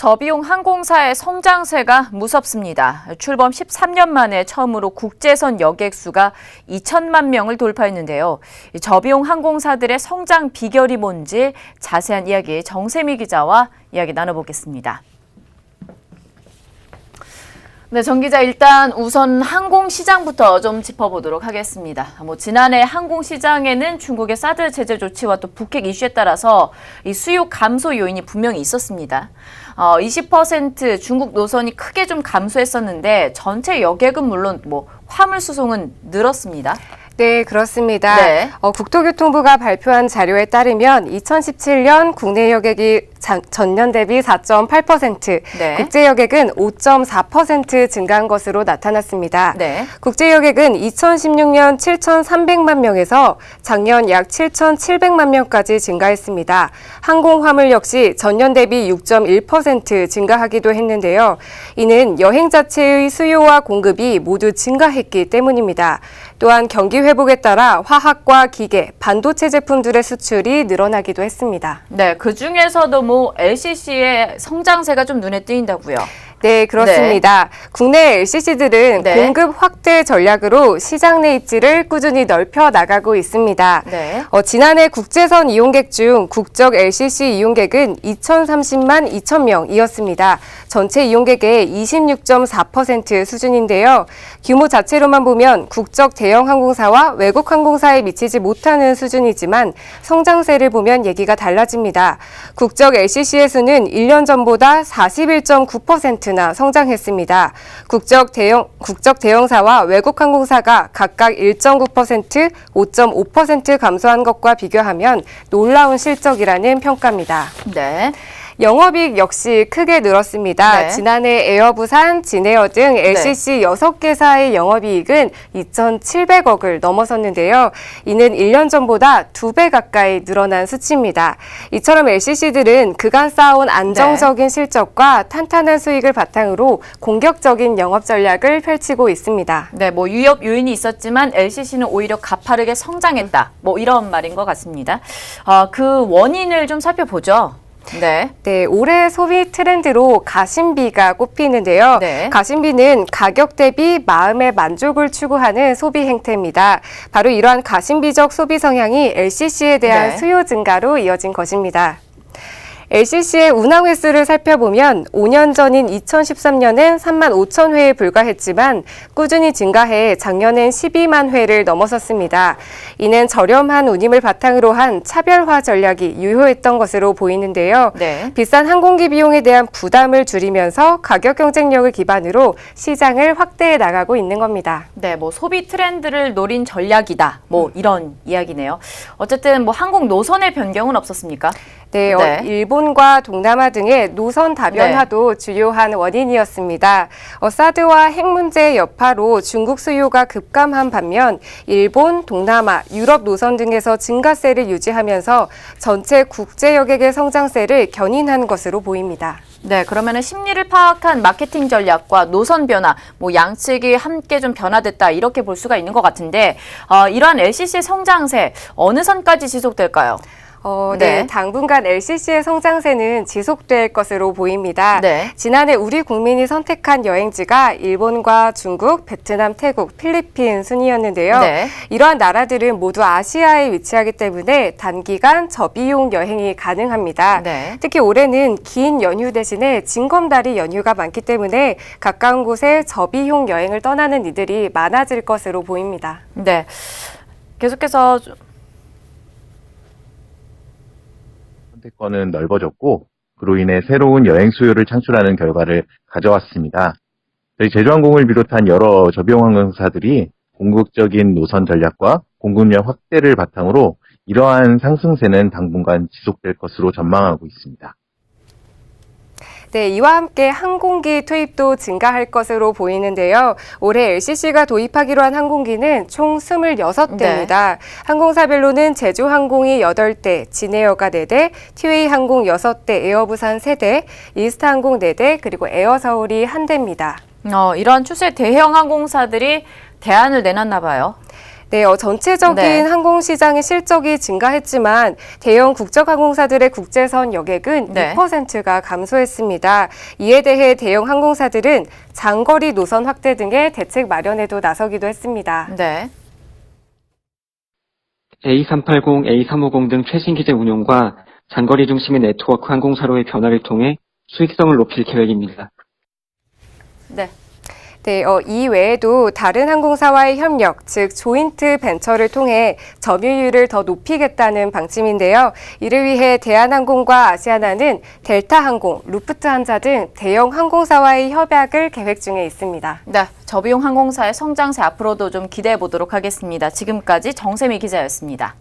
저비용 항공사의 성장세가 무섭습니다. 출범 13년 만에 처음으로 국제선 여객 수가 2천만 명을 돌파했는데요. 저비용 항공사들의 성장 비결이 뭔지 자세한 이야기 정세미 기자와 이야기 나눠보겠습니다. 네, 정 기자, 일단 우선 항공시장부터 좀 짚어보도록 하겠습니다. 지난해 항공시장에는 중국의 사드 제재 조치와 또 북핵 이슈에 따라서 이 수요 감소 요인이 분명히 있었습니다. 20% 중국 노선이 크게 좀 감소했었는데 전체 여객은 물론 화물 수송은 늘었습니다. 네, 그렇습니다. 네. 국토교통부가 발표한 자료에 따르면 2017년 국내 여객이 전년 대비 4.8%, 네. 국제 여객은 5.4% 증가한 것으로 나타났습니다. 네. 국제 여객은 2016년 7,300만 명에서 작년 약 7,700만 명까지 증가했습니다. 항공 화물 역시 전년 대비 6.1% 증가하기도 했는데요. 이는 여행 자체의 수요와 공급이 모두 증가했기 때문입니다. 또한 경기 회복에 따라 화학과 기계, 반도체 제품들의 수출이 늘어나기도 했습니다. 네, 그중에서도 LCC의 성장세가 좀 눈에 띄인다고요. 네, 그렇습니다. 네. 국내 LCC들은 네. 공급 확대 전략으로 시장 내 입지를 꾸준히 넓혀 나가고 있습니다. 네. 지난해 국제선 이용객 중 국적 LCC 이용객은 2,030만 2천 명이었습니다. 전체 이용객의 26.4% 수준인데요. 규모 자체로만 보면 국적 대형 항공사와 외국 항공사에 미치지 못하는 수준이지만 성장세를 보면 얘기가 달라집니다. 국적 LCC의 수는 1년 전보다 41.9%나 성장했습니다. 국적 대형사와 외국 항공사가 각각 1.9%, 5.5% 감소한 것과 비교하면 놀라운 실적이라는 평가입니다. 네. 영업이익 역시 크게 늘었습니다. 네. 지난해 에어부산, 진에어 등 LCC 6개사의 영업이익은 2,700억을 넘어섰는데요. 이는 1년 전보다 2배 가까이 늘어난 수치입니다. 이처럼 LCC들은 그간 쌓아온 안정적인 실적과 탄탄한 수익을 바탕으로 공격적인 영업 전략을 펼치고 있습니다. 네, 유역 요인이 있었지만 LCC는 오히려 가파르게 성장했다. 이런 말인 것 같습니다. 그 원인을 좀 살펴보죠. 네. 네, 올해 소비 트렌드로 가심비가 꼽히는데요. 네. 가심비는 가격 대비 마음의 만족을 추구하는 소비 행태입니다. 바로 이러한 가심비적 소비 성향이 LCC에 대한 네. 수요 증가로 이어진 것입니다. LCC의 운항 횟수를 살펴보면 5년 전인 2013년엔 3만 5천 회에 불과했지만 꾸준히 증가해 작년엔 12만 회를 넘어섰습니다. 이는 저렴한 운임을 바탕으로 한 차별화 전략이 유효했던 것으로 보이는데요. 네. 비싼 항공기 비용에 대한 부담을 줄이면서 가격 경쟁력을 기반으로 시장을 확대해 나가고 있는 겁니다. 네, 소비 트렌드를 노린 전략이다. 이런 이야기네요. 어쨌든 항공 노선의 변경은 없었습니까? 네, 네. 일본과 동남아 등의 노선 다변화도 주요한 원인이었습니다. 사드와 핵 문제의 여파로 중국 수요가 급감한 반면 일본, 동남아, 유럽 노선 등에서 증가세를 유지하면서 전체 국제 여객의 성장세를 견인한 것으로 보입니다. 네, 그러면은 심리를 파악한 마케팅 전략과 노선 변화, 양측이 함께 좀 변화됐다 이렇게 볼 수가 있는 것 같은데 이러한 LCC의 성장세 어느 선까지 지속될까요? 네, 당분간 LCC의 성장세는 지속될 것으로 보입니다. 네. 지난해 우리 국민이 선택한 여행지가 일본과 중국, 베트남, 태국, 필리핀 순이었는데요. 네. 이러한 나라들은 모두 아시아에 위치하기 때문에 단기간 저비용 여행이 가능합니다. 네. 특히 올해는 긴 연휴 대신에 징검다리 연휴가 많기 때문에 가까운 곳에 저비용 여행을 떠나는 이들이 많아질 것으로 보입니다. 네, 계속해서 선택권은 넓어졌고 그로 인해 새로운 여행 수요를 창출하는 결과를 가져왔습니다. 저희 제주항공을 비롯한 여러 저비용 항공사들이 궁극적인 노선 전략과 공급량 확대를 바탕으로 이러한 상승세는 당분간 지속될 것으로 전망하고 있습니다. 네, 이와 함께 항공기 투입도 증가할 것으로 보이는데요. 올해 LCC가 도입하기로 한 항공기는 총 26대입니다. 항공사별로는 제주항공이 8대, 진에어가 4대, 티웨이항공 6대, 에어부산 3대, 이스타항공 4대, 그리고 에어서울이 1대입니다. 이러한 추세 대형 항공사들이 대안을 내놨나 봐요. 네, 전체적인 네. 항공시장의 실적이 증가했지만 대형 국적항공사들의 국제선 여객은 네. 2%가 감소했습니다. 이에 대해 대형 항공사들은 장거리 노선 확대 등의 대책 마련에도 나서기도 했습니다. 네. A380, A350 등 최신 기제 운용과 장거리 중심의 네트워크 항공사로의 변화를 통해 수익성을 높일 계획입니다. 네. 네, 이 외에도 다른 항공사와의 협력, 즉 조인트 벤처를 통해 점유율을 더 높이겠다는 방침인데요. 이를 위해 대한항공과 아시아나는 델타항공, 루프트한자 등 대형 항공사와의 협약을 계획 중에 있습니다. 네. 저비용 항공사의 성장세 앞으로도 좀 기대해 보도록 하겠습니다. 지금까지 정세미 기자였습니다.